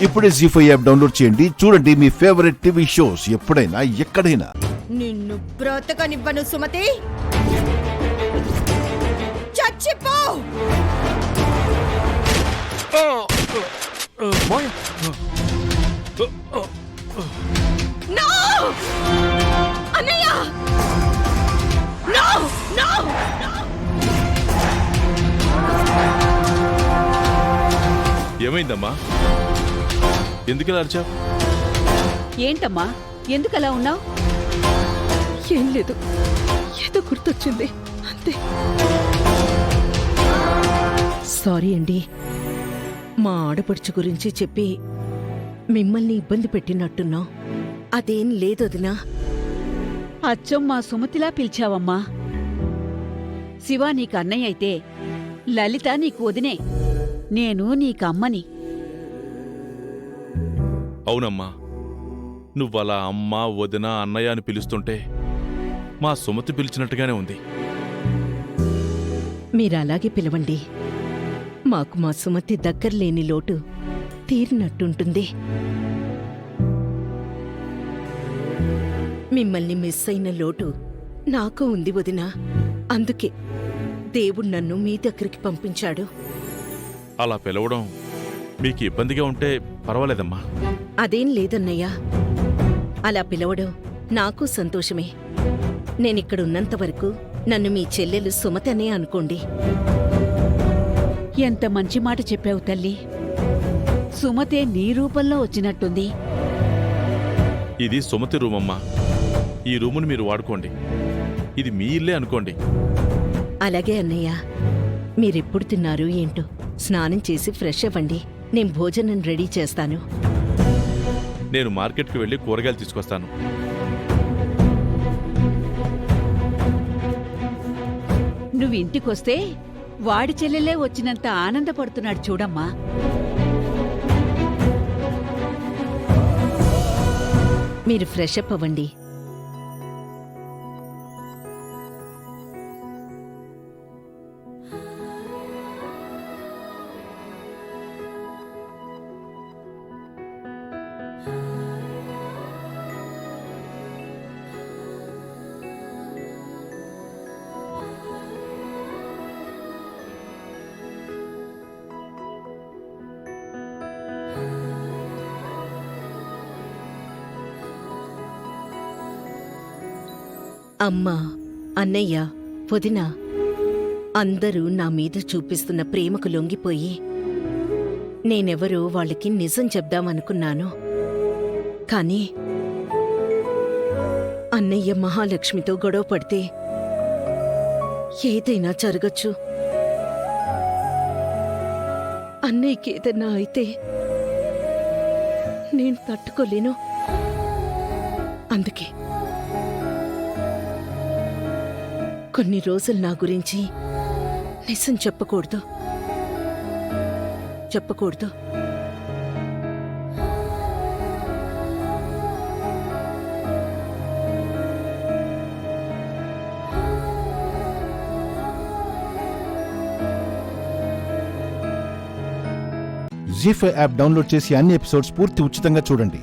ఇప్పుడే జీ5 app download చేయండి. చూడండి మీ ఫేవరెట్ టీవీ షోస్ ఎప్పుడైనా ఎక్కడైనా. నిన్ను బ్రతకనివ్వను సుమతి. చచ్చిపో. నో అన్నయ్య, నో నో. ఏమైందమ్మా? ఎందుకలా అరిచావు? ఏంటమ్మా ఎందుకలా ఉన్నావు? ఏం లేదు, ఏదో గుర్తొచ్చింది అంతే. సారీ అండి, మా ఆడపడుచు గురించి చెప్పి మిమ్మల్ని ఇబ్బంది పెట్టినట్టున్నా. అదేం లేదు వదినా. అచ్చం మా సుమతిలా పిలిచావమ్మా. శివ నీకు అన్నయ్య అయితే లలిత నీకు వదినే, నేను నీకమ్మని. అవునమ్మా, నువ్వలా అమ్మ వదిన అన్నయ్య అని పిలుస్తుంటే మా సుమతి పిలిచినట్టుగానే ఉంది. మీరలాగే పిలవండి. మాకు మా సుమతి దగ్గరలేని లోటు తీరినట్టుంటుంది. మిమ్మల్ని మిస్ అయిన లోటు నాకు ఉంది వదినా. అందుకే దేవుడు నన్ను మీ దగ్గరికి పంపించాడు. అలా పిలవడం మీకు ఇబ్బందిగా ఉంటే పర్వాలేదమ్మా. అదేం లేదన్నయ్యా, అలా పిలవడం నాకు సంతోషమే. నేనిక్కడున్నంత వరకు నన్ను మీ చెల్లెలు సుమతనే అనుకోండి. ఎంత మంచి మాట చెప్పావు తల్లి. సుమతే నీ రూపంలో వచ్చినట్టుంది. ఇది సుమతి రూమమ్మా. ఈ రూమును మీరు వాడుకోండి. ఇది మీ ఇల్లే అనుకోండి. అలాగే అన్నయ్య. మీరెప్పుడు తిన్నారు ఏంటో? స్నానం చేసి ఫ్రెష్ అవ్వండి. నేను భోజనం రెడీ చేస్తాను. నేను మార్కెట్కి వెళ్ళి కూరగాయలు తీసుకొస్తాను. నువ్వు ఇంటికొస్తే వాడి చెల్లెలే వచ్చినంత ఆనందపడుతున్నాడు చూడమ్మా. మీరు ఫ్రెష్ అప్ అవ్వండి. అమ్మా, అన్నయ్య, వదిన అందరూ నా మీద చూపిస్తున్న ప్రేమకు లొంగిపోయి నేనెవరో వాళ్ళకి నిజం చెప్దామనుకున్నాను. కాని అన్నయ్య మహాలక్ష్మితో గొడవ పడితే ఏదైనా జరగచ్చు. అన్నయ్యకేదన్నా అయితే నేను తట్టుకోలేను. అందుకే కొన్ని రోజులు నా గురించి నిజం చెప్పకూడదు. జీ5 యాప్ డౌన్లోడ్ చేసి అన్ని ఎపిసోడ్స్ పూర్తి ఉచితంగా చూడండి.